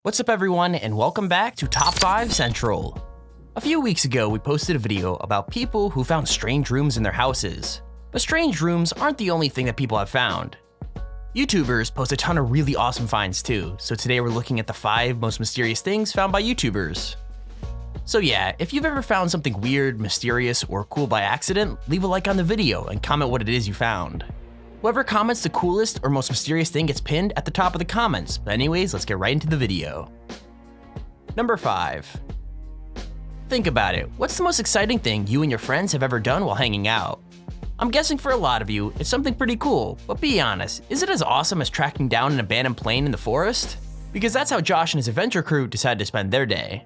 What's up everyone, and welcome back to Top 5 Central. A few weeks ago, we posted a video about people who found strange rooms in their houses. But strange rooms aren't the only thing that people have found. YouTubers post a ton of really awesome finds too, so today we're looking at the 5 most mysterious things found by YouTubers. So yeah, if you've ever found something weird, mysterious, or cool by accident, leave a like on the video and comment what it is you found. Whoever comments the coolest or most mysterious thing gets pinned at the top of the comments, but anyways, let's get right into the video. Number 5. Think about it, what's the most exciting thing you and your friends have ever done while hanging out? I'm guessing for a lot of you, it's something pretty cool, but be honest, is it as awesome as tracking down an abandoned plane in the forest? Because that's how Josh and his adventure crew decided to spend their day.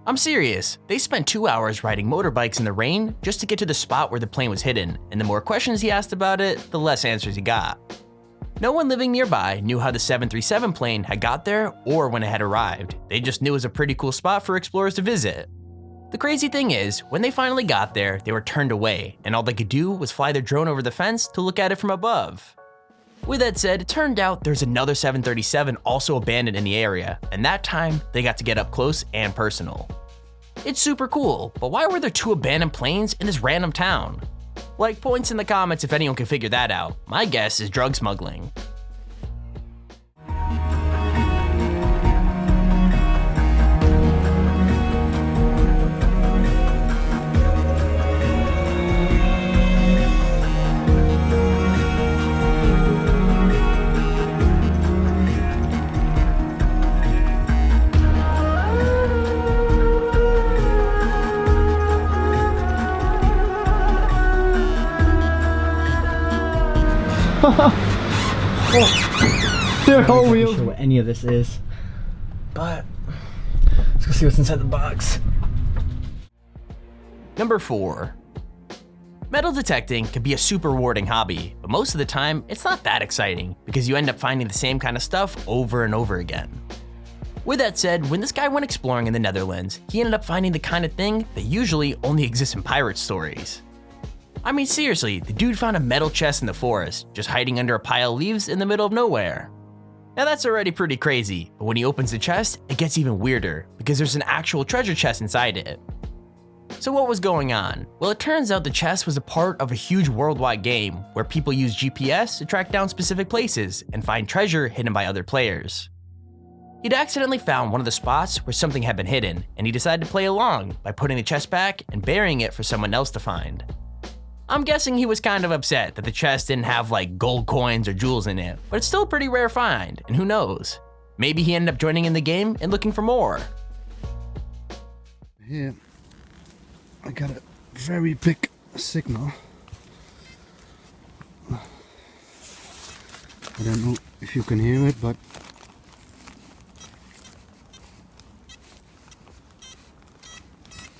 I'm serious, they spent 2 hours riding motorbikes in the rain just to get to the spot where the plane was hidden, and the more questions he asked about it, the less answers he got. No one living nearby knew how the 737 plane had got there or when it had arrived, they just knew it was a pretty cool spot for explorers to visit. The crazy thing is, when they finally got there, they were turned away, and all they could do was fly their drone over the fence to look at it from above. With that said, it turned out there's another 737 also abandoned in the area, and that time, they got to get up close and personal. It's super cool, but why were there 2 abandoned planes in this random town? Like, points in the comments if anyone can figure that out. My guess is drug smuggling. They're whole wheels. I'm not sure what any of this is, but let's go see what's inside the box. Number 4. Metal detecting can be a super rewarding hobby, but most of the time, it's not that exciting because you end up finding the same kind of stuff over and over again. With that said, when this guy went exploring in the Netherlands, he ended up finding the kind of thing that usually only exists in pirate stories. I mean seriously, the dude found a metal chest in the forest, just hiding under a pile of leaves in the middle of nowhere. Now that's already pretty crazy, but when he opens the chest, it gets even weirder, because there's an actual treasure chest inside it. So what was going on? Well, it turns out the chest was a part of a huge worldwide game, where people use GPS to track down specific places and find treasure hidden by other players. He'd accidentally found one of the spots where something had been hidden, and he decided to play along by putting the chest back and burying it for someone else to find. I'm guessing he was kind of upset that the chest didn't have like gold coins or jewels in it, but it's still a pretty rare find, and who knows? Maybe he ended up joining in the game and looking for more. Here, I got a very big signal. I don't know if you can hear it, but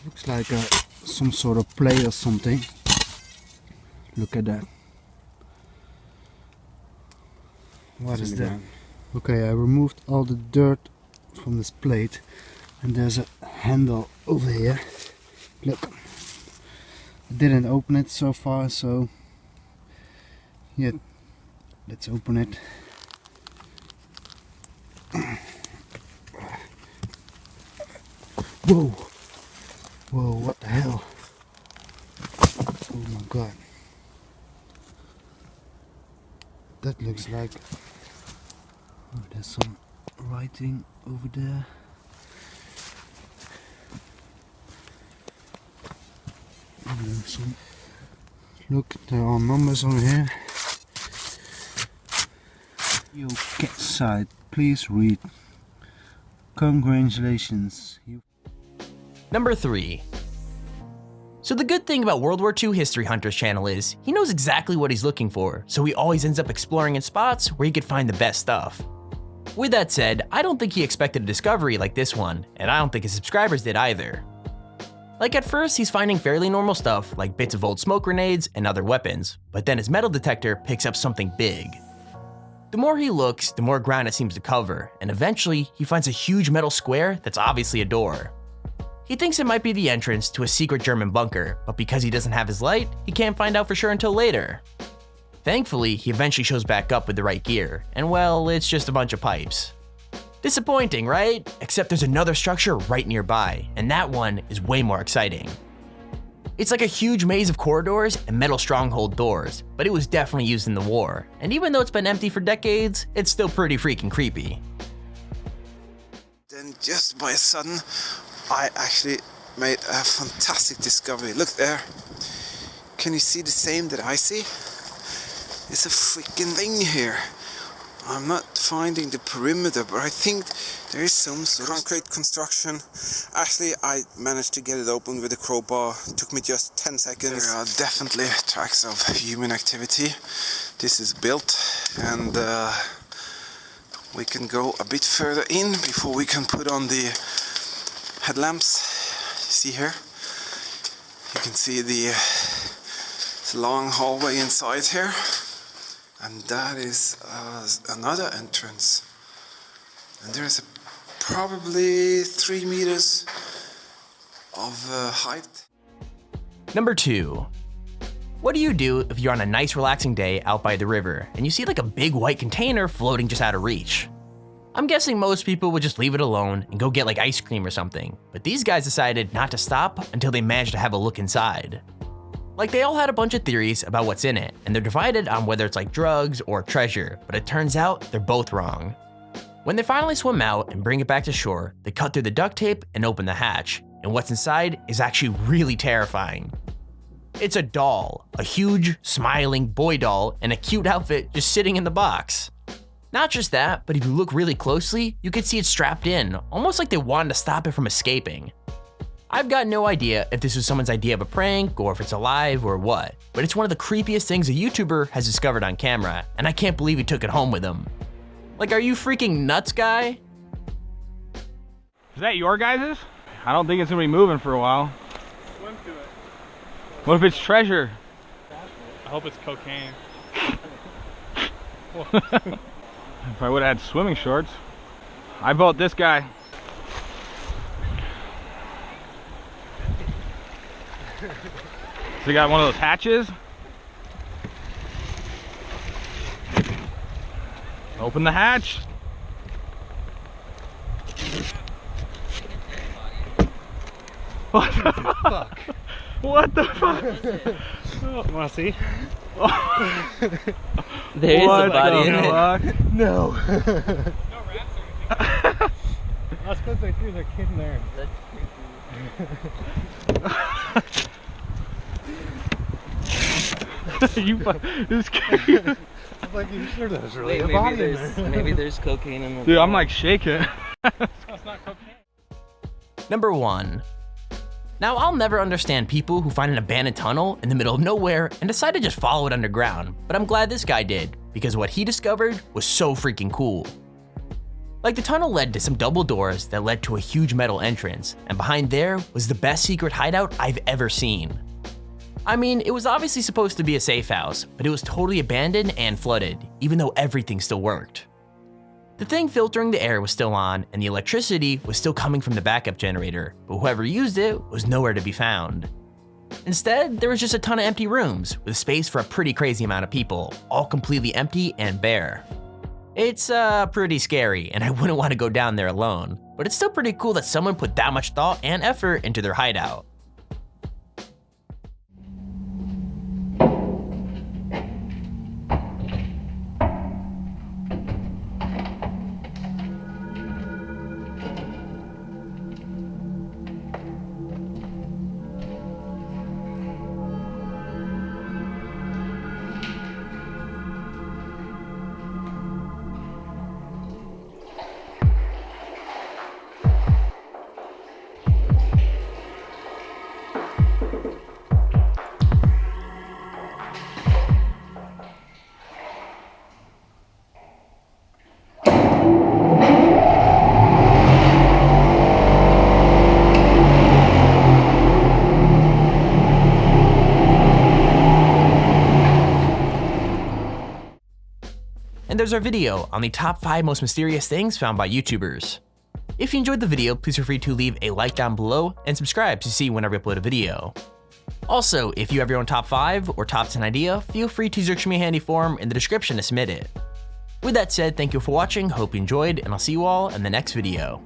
looks like some sort of play or something. Look at that. What is that? Okay, I removed all the dirt from this plate, and there's a handle over here. Look, I didn't open it so far, so yeah, let's open it. Whoa, whoa, what the hell? Oh my god. That looks like, oh, there's some writing over there. And there's some, look, there are numbers on here. Yo, cat side, please read. Congratulations. Number 3. So the good thing about World War II History Hunter's channel is, he knows exactly what he's looking for, so he always ends up exploring in spots where he could find the best stuff. With that said, I don't think he expected a discovery like this one, and I don't think his subscribers did either. Like at first, he's finding fairly normal stuff like bits of old smoke grenades and other weapons, but then his metal detector picks up something big. The more he looks, the more ground it seems to cover, and eventually, he finds a huge metal square that's obviously a door. He thinks it might be the entrance to a secret German bunker, but because he doesn't have his light, he can't find out for sure until later. Thankfully, he eventually shows back up with the right gear, and well, it's just a bunch of pipes. Disappointing, right? Except there's another structure right nearby, and that one is way more exciting. It's like a huge maze of corridors and metal stronghold doors, but it was definitely used in the war, and even though it's been empty for decades, it's still pretty freaking creepy. Then just by a sudden, I actually made a fantastic discovery. Look there. Can you see the same that I see? It's a freaking thing here. I'm not finding the perimeter, but I think there is some sort of concrete construction. Actually, I managed to get it open with a crowbar. It took me just 10 seconds. There are definitely tracks of human activity. This is built, and we can go a bit further in before we can put on the headlamps. You see here? You can see the long hallway inside here. And that is another entrance. And there is probably 3 meters of height. Number 2. What do you do if you're on a nice relaxing day out by the river and you see like a big white container floating just out of reach? I'm guessing most people would just leave it alone and go get like ice cream or something, but these guys decided not to stop until they managed to have a look inside. Like, they all had a bunch of theories about what's in it, and they're divided on whether it's like drugs or treasure, but it turns out they're both wrong. When they finally swim out and bring it back to shore, they cut through the duct tape and open the hatch, and what's inside is actually really terrifying. It's a doll, a huge, smiling boy doll in a cute outfit just sitting in the box. Not just that, but if you look really closely, you can see it strapped in, almost like they wanted to stop it from escaping. I've got no idea if this was someone's idea of a prank or if it's alive or what, but it's one of the creepiest things a YouTuber has discovered on camera, and I can't believe he took it home with him. Like, are you freaking nuts, guy? Is that your guys's? I don't think it's gonna be moving for a while. Swim to it. What if it's treasure? I hope it's cocaine. If I would have had swimming shorts. I bought this guy. So you got one of those hatches. Open the hatch. What the fuck? What the fuck? You wanna see? There is a body in it. No. No rats or anything. That's because they threw their kid in there. That's You this kid. I'm like, you sure there's really Wait, a body in there? maybe there's cocaine in the Dude, I'm ball. like shaking. No, it's not cocaine. Number 1. Now, I'll never understand people who find an abandoned tunnel in the middle of nowhere and decide to just follow it underground, but I'm glad this guy did, because what he discovered was so freaking cool. Like, the tunnel led to some double doors that led to a huge metal entrance, and behind there was the best secret hideout I've ever seen. I mean, it was obviously supposed to be a safe house, but it was totally abandoned and flooded, even though everything still worked. The thing filtering the air was still on, and the electricity was still coming from the backup generator, but whoever used it was nowhere to be found. Instead, there was just a ton of empty rooms, with space for a pretty crazy amount of people, all completely empty and bare. It's pretty scary, and I wouldn't want to go down there alone, but it's still pretty cool that someone put that much thought and effort into their hideout. And there's our video on the top 5 most mysterious things found by YouTubers. If you enjoyed the video, please feel free to leave a like down below and subscribe to see whenever I upload a video. Also, if you have your own top 5 or top 10 idea, feel free to search me a handy form in the description to submit it. With that said, thank you for watching, hope you enjoyed, and I'll see you all in the next video.